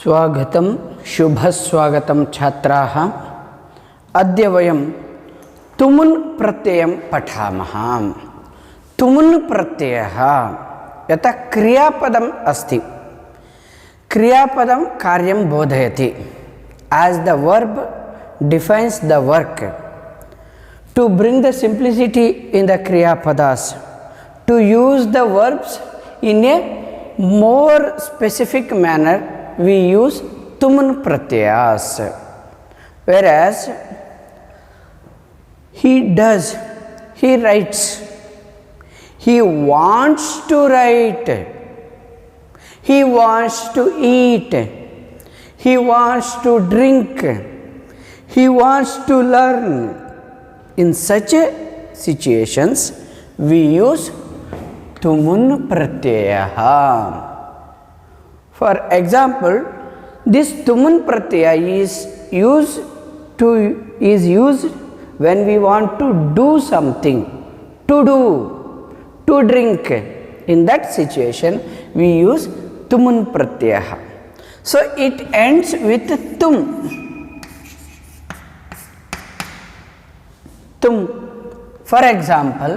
स्वागतं शुभस्वागतं छात्राः। अद्य वयं तुमुन् प्रत्ययं पठामः। तुमुन् प्रत्ययः यथा क्रियापदम् अस्ति। क्रियापदं कार्यं बोधयति। As the verb defines the work. To bring the simplicity in the kriyapadas, to use the verbs in a more specific manner, we use tumun pratyayas. Whereas he does, he writes, he wants to write, he wants to eat, he wants to drink, he wants to learn. In such situations, we use tumun pratyaya. For example, this tumun pratyaya is used when we want to do something, to drink. In that situation, we use tumun pratyaya. So it ends with tum. Tum. For example,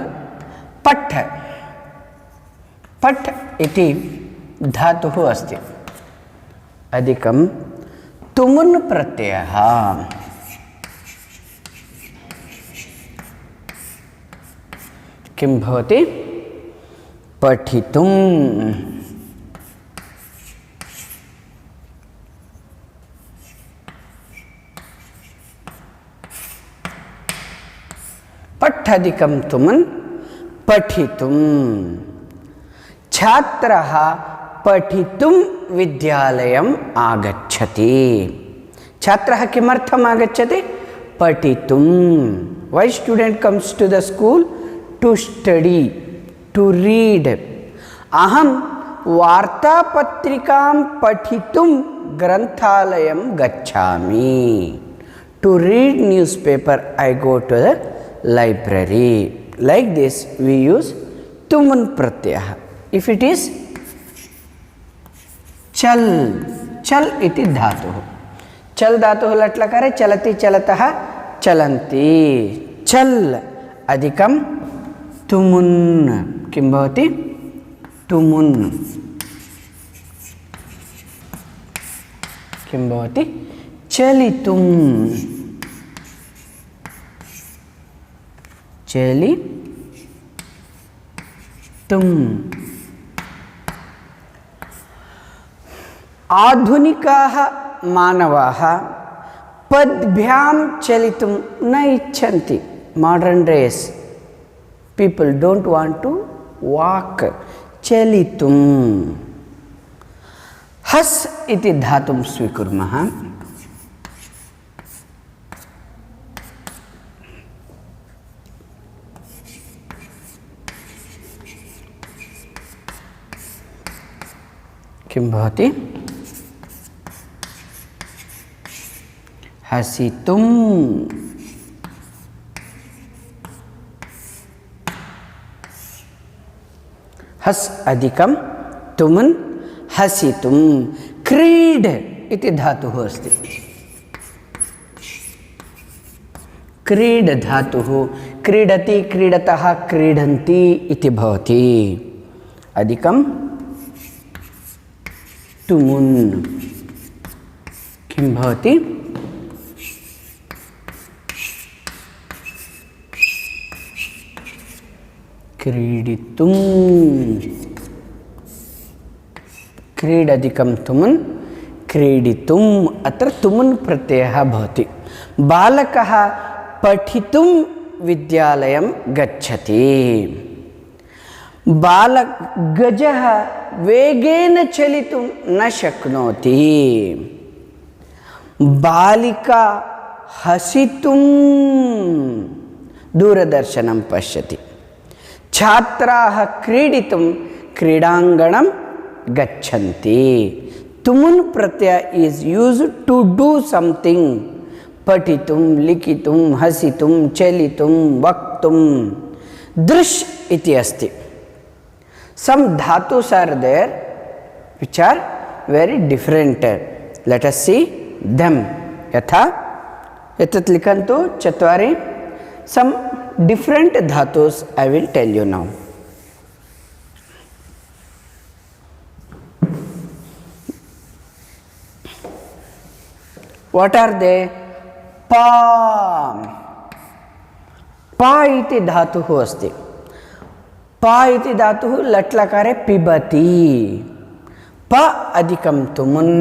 pat. Pat iti धातुः अस्ति। अधिकं तुमुन् प्रत्ययः। किं भवति? पठितुं। पठ्यधिकं तुमुन् पठितुं। छात्रः पठितुं विद्यालयम् आगच्छति। छात्रः किमर्थम् आगच्छति? पठितुं। Why student comes to the school? To study, to read. अहं वार्तापत्रिकां पठितुं ग्रन्थालयं गच्छामि. To read newspaper, I go to the library. Like this, we use tumun pratyaya. If it is चल, चल इति धातुः। चल धातुः लट्लकारे चलति चलतः चलन्ति। चल अधिकं तुमुन्। किं भवति? तुमुन्। किं भवति? चलितुं। चलितुं। आधुनिकाः मानवाः पद्भ्यां चलितुं न इच्छन्ति. Modern days people don't want to walk. चलितुं। हस् इति धातुं स्वीकुर्मः। किं भवति? हसितुं। हस् अधिकं तुमुन् हसितुं। क्रीड इति धातुः अस्ति। क्रीड धातुः क्रीडति, क्रीडतः, क्रीडन्ति इति भवति। अधिकं तुमुन्। किं भवति? क्रीडितुं। क्रीडधिकं तुमुन् क्रीडितुम्। अत्र तुमुन् प्रत्ययः भवति। बालकः पठितुं विद्यालयं गच्छति। गजः वेगेन चलितुं न शक्नोति। बालिका हसितुं दूरदर्शनं पश्यति। छात्राः क्रीडितुं क्रीडाङ्गणं गच्छन्ति. तुमुन् प्रत्यय is used to do something. पठितुं, लिखितुं, हसितुं, चलितुं, वक्तुं। दृश् इति अस्ति। Some dhatus are there which are very different. Let us see them यथा एतत् लिखन्तु चत्वारि सम डिफरेंट धातुस I will tell you now what are they पा पा इति धातुः अस्ति पा इति धातुः लट्लकारे पिबति प अधिकं तुमुन्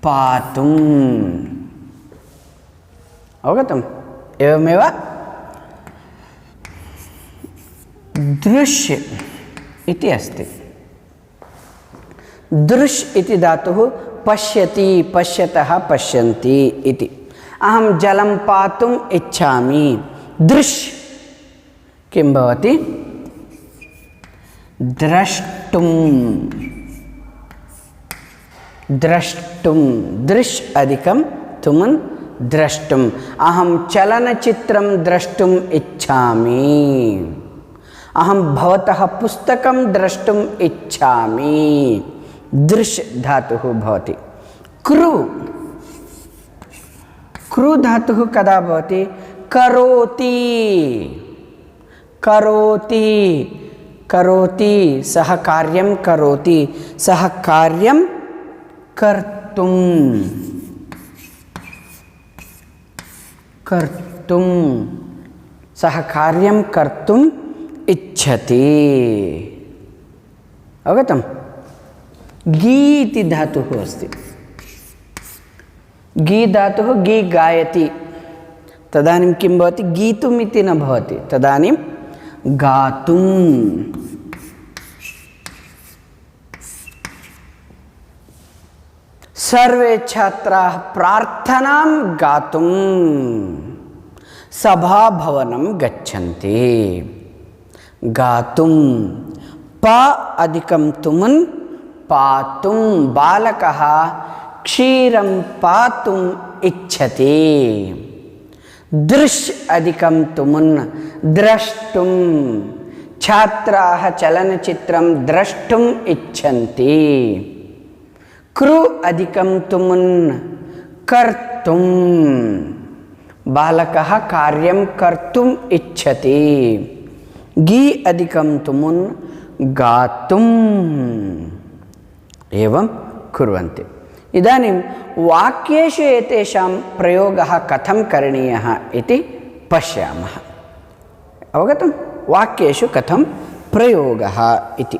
पातुम् अवगतम् एवमेव दृश्य इति अस्ति दृश् इति धातुः पश्यति पश्यतः पश्यन्ति इति अहं जलं पातुम् इच्छामि दृश् किं भवति द्रष्टुं द्रष्टुं दृश् अधिकं तुमुन् द्रष्टुम् अहं चलनचित्रं द्रष्टुम् इच्छामि अहं भवतः पुस्तकं द्रष्टुम् इच्छामि दृश् धातुः भवति कृ कृ धातुः कदा भवति करोति करोति करोति सः कार्यं करोति सः कार्यं कर्तुं कर्तुं सः कार्यं कर्तुम् इच्छति अवगतम् गी इति धातुः अस्ति गी धातुः गी गायति तदानीं किं भवति गीतुम् इति न भवति तदानीं गातुं सर्वे छात्राः प्रार्थनां गातुं सभाभवनं गच्छन्ति गातुं प अधिकं तुमुन् पातुं बालकः क्षीरं पातुम् इच्छति दृश् अधिकं तुमुन् द्रष्टुं छात्राः चलनचित्रं द्रष्टुम् इच्छन्ति कृ अधिकं तुमुन् कर्तुं बालकः कार्यं कर्तुम् इच्छति गी अधिकं तुमुन् गातुम् एवं कुर्वन्ति इदानीं वाक्येषु एतेषां प्रयोगः कथं करणीयः इति पश्यामः अवगतं वाक्येषु कथं प्रयोगः इति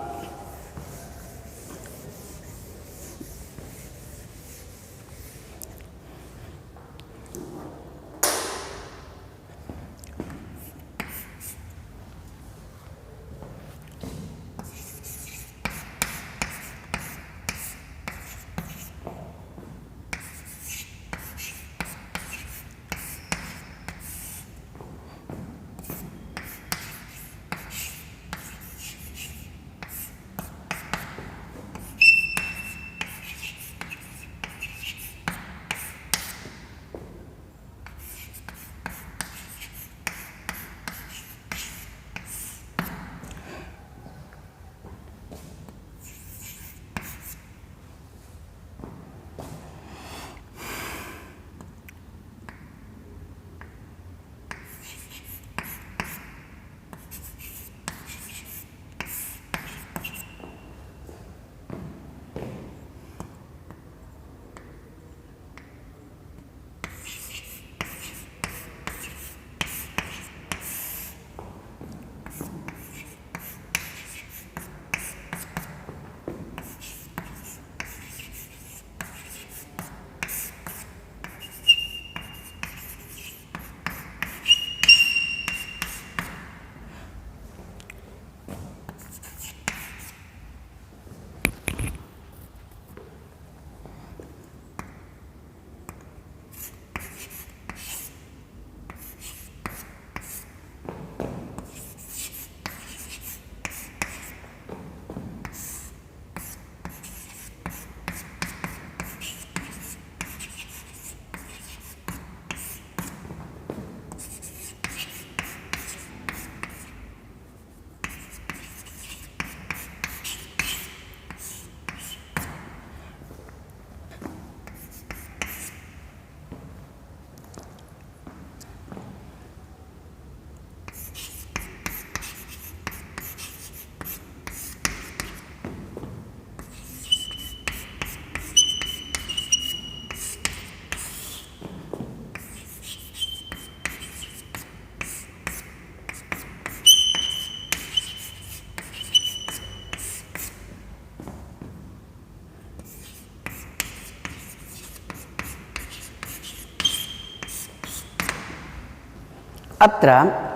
अत्र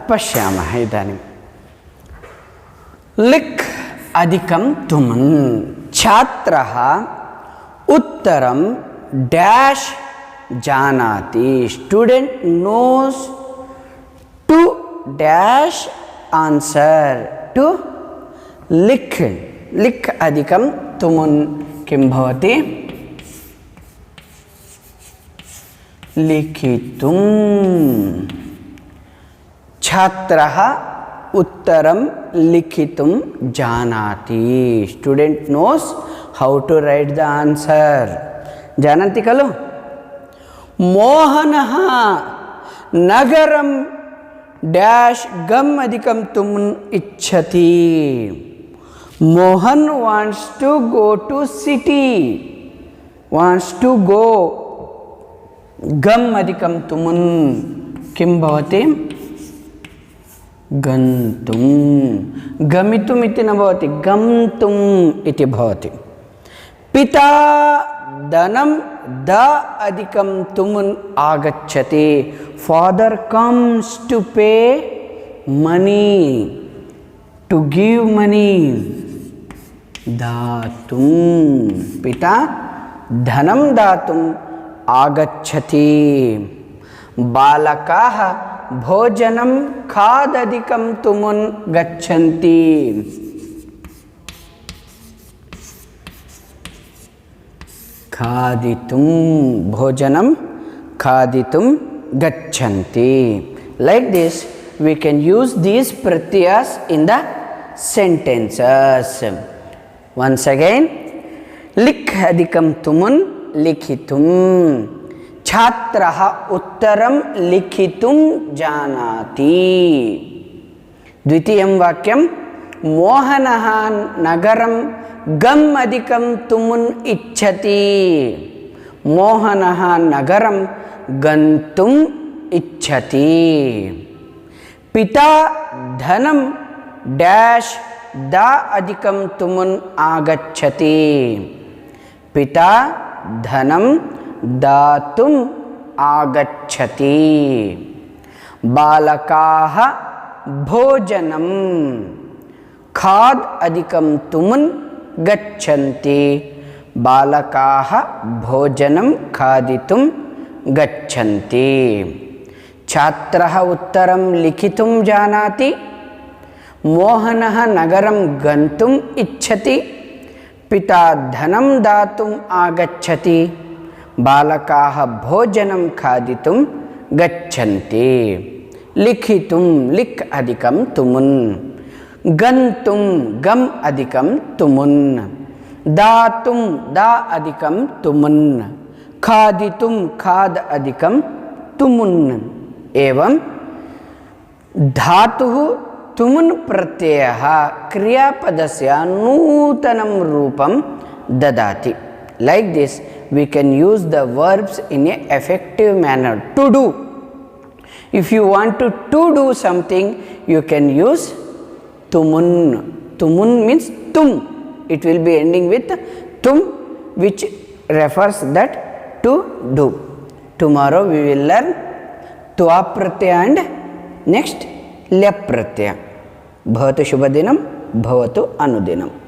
पश्यामः इदानीं लिक् अधिकं तुमुन् छात्रः उत्तरं डैश जानाति student knows to dash answer to लिक् लिक् अधिकं तुमुन् किं भवति लिखितुं छात्रः उत्तरं लिखितुं जानाति student knows how to write the answer जानन्ति खलु मोहनः नगरं डैश गम अधिकं तुमुन् इच्छति Mohan wants to go to city wants to go गम अधिकं तुमुन् किं भवति गन्तुं गमितुम् इति न भवति गन्तुम् इति भवति पिता धनं द अधिकं तुमुन् आगच्छति फादर कम्स टू पे मनी टू गिव मनी दातुं पिता धनं दातुम् आगच्छति बालकाः भोजनं खादधिकं तुमुन् गच्छन्ति खादितुं भोजनं खादितुं गच्छन्ति like this we can use these pratyas in the sentences once again लिक् अधिकं तुमुन् लिखितुं छात्रः उत्तरं लिखितुं जानाति द्वितीयं वाक्यं मोहनः नगरं गम् अधिकं तुमुन् इच्छति मोहनः नगरं गन्तुम् इच्छति पिता धनं डैश द अधिकं तुमुन् आगच्छति पिता धनं दातुम् आगच्छति बालकाः भोजनं खाद अधिकं तुमुन् गच्छन्ति बालकाः भोजनं खादितुं गच्छन्ति छात्रः उत्तरं लिखितुं जानाति मोहनः नगरं गन्तुम् इच्छति पिता धनं दातुम् आगच्छति बालकाः भोजनं खादितुं गच्छन्ति लिखितुं लिक् अधिकं तुमुन् गन्तुं गम् अधिकं तुमुन् दातुं दा अधिकं तुमुन् खादितुं खाद अधिकं तुमुन् एवं धातुः तुमुन् प्रत्ययः क्रियापदस्य नूतनं रूपं ददाति like this we can use the verbs in a effective manner to do if you want to do something you can use tumun tumun means tum it will be ending with tum which refers that to do tomorrow we will learn twa pratyaya and next ल्याप् प्रत्यय भवतु शुभदिनं भवतु अनुदिनम्